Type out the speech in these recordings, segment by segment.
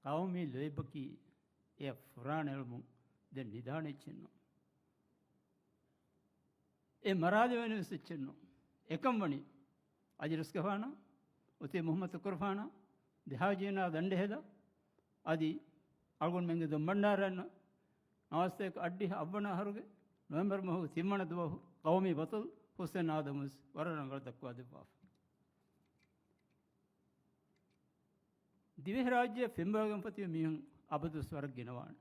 قومي ليبكي يا فران علمو دن نداني چنو مرادي ونو سچنو එකම් වනි අජිරස්කෆානා උතේ මුහම්මද් කුර්ෆානා දිහාජීනා දණ්ඩ හෙද අදි අල්ගොන් මෙංගෙ දොම්බණ්ඩාරන්න අවස්ථයක අඩ්ඩි අවවන හරුගේ නොවැම්බර් මහු තිම්මන දුවහු කවමි බතුල් හුසෙන් ආදමුස් වරණංගල දක්වා දෙපාව දිවෙහ රාජ්‍ය ෆෙම්බර්ගම්පතිය මිහුන් අබදු ස්වර්ග ගෙනවාන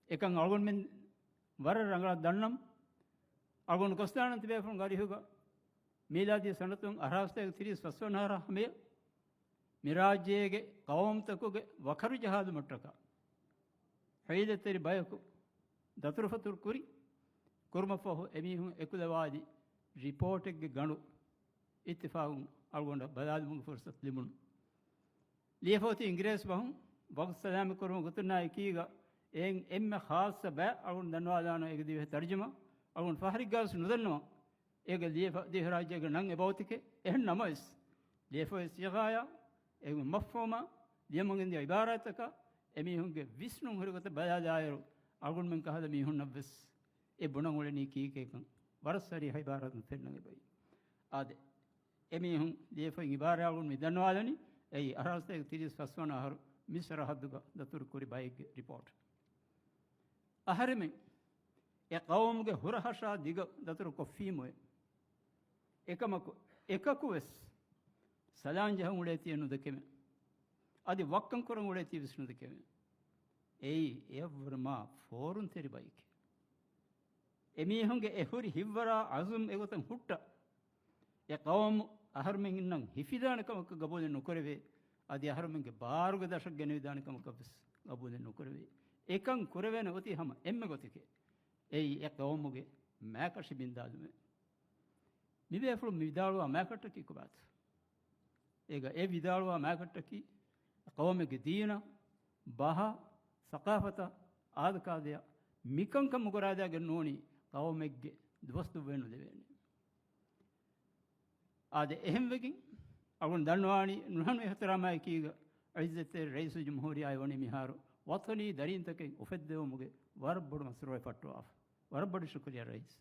එකන් අල්ගොන් මෙන් වර රංගල දන්නම් අල්ගොන් කොස්තානන් තිබේ ෆොන් ගරිහුගා මීලාදී සනතුන් අරහස්තයක තිරිස් වස්වනහර හමේ මිරාජ්‍යයේ කවම්තකුගේ වකරු ජහාද මට්ටක හයිදතරි බයකු දතුරුෆතුර් කුරි කුර්මෆහ එමිහුන් එකුදවාදී රිපෝට් එකේ ගණු ඉත්තිෆාකුන් අල්ගොන්ඩ බදාද මුග ෆුර්සත් ලිමුන් ලියෆෝති ඉංග්‍රීස් බහුන් වක්ත සලාම කුරුම ගතුනා එකීගා එන් එම්ම ખાસ බෑ අල්ගොන් දන්වා දාන එක දිවෙ තර්ජමා අල්ගොන් ෆහරික් ගාස් නුදන්නවා ඒක දිහ රාජ්‍යයක නම් එබෞතික එහෙන් නමස් ලියෆෝ සිගායා ඒ මෆෝමා ලියමගෙන් දී ඉබාරතක එමිහුන්ගේ විස්ණු හරිගත බයාදායරු අල්ගොන් මෙන් කහද මිහුන් නබ්ස් ඒ බොණ වලනි කීකේකන් වරසරි හයිබාරත් පෙන්නගේ බයි ආද එමිහුන් ලියෆෝ ඉබාරාවුන් මිදනවාලනි ඒ අරහස්තේ තිරිස් වස්වන අහර මිස්ර හද්දුක දතුරු කුරි බයිගේ රිපෝට් අහරෙමෙ ඒ කවමුගේ හුරහෂා දිග දතුරු කොෆීමොය එකකුවෙස් සලාන් ජහන් උඩේ තියෙන දෙකෙම අදි වක්කම් කරන් උඩේ තියෙන විශ්ණු දෙකෙම එයි එවර්මා ෆෝරුන් තෙරි බයික එමිහුන්ගේ එහුරි හිවරා අසුම් එගොතන් හුට්ට ඒ කවම අහර්මෙන් ඉන්නම් හිෆිදානකමක ගබෝදෙන් නොකරවේ අදි අහර්මෙන්ගේ බාරුග දශක ගෙන විදානකමක ගබෝදෙන් නොකරවේ එකන් කුරවෙන ඔති හැම එම්ම ගොතිකේ එයි ඒ කවමුගේ මෑකෂි බින්දාදුමේ මිබේෆුළු විදාළුවා මෑකට්ටකි කුබාත් ඒක ඒ විදාළුවා මෑකට්ටකි කවමගේ දීන බහ සකාෆත ආදකාදය මිකංකම කරාදයාගේ නෝනි කවමෙක්ගේ දවස්තු වෙනු දෙවෙන්නේ ආද එහෙම වෙකින් අගොන් දන්නවානි නුහන් එහතරමයි කීග අයිසතේ රයිසු ජම්හූරියායි වනි මිහාරු වතනි දරින්තකෙන් ඔෆෙද්දෙවමුගේ වරබ්බඩු මස්රෝයි පට්ටුවා වරබ්බඩු ශුක්‍රියා රයිස්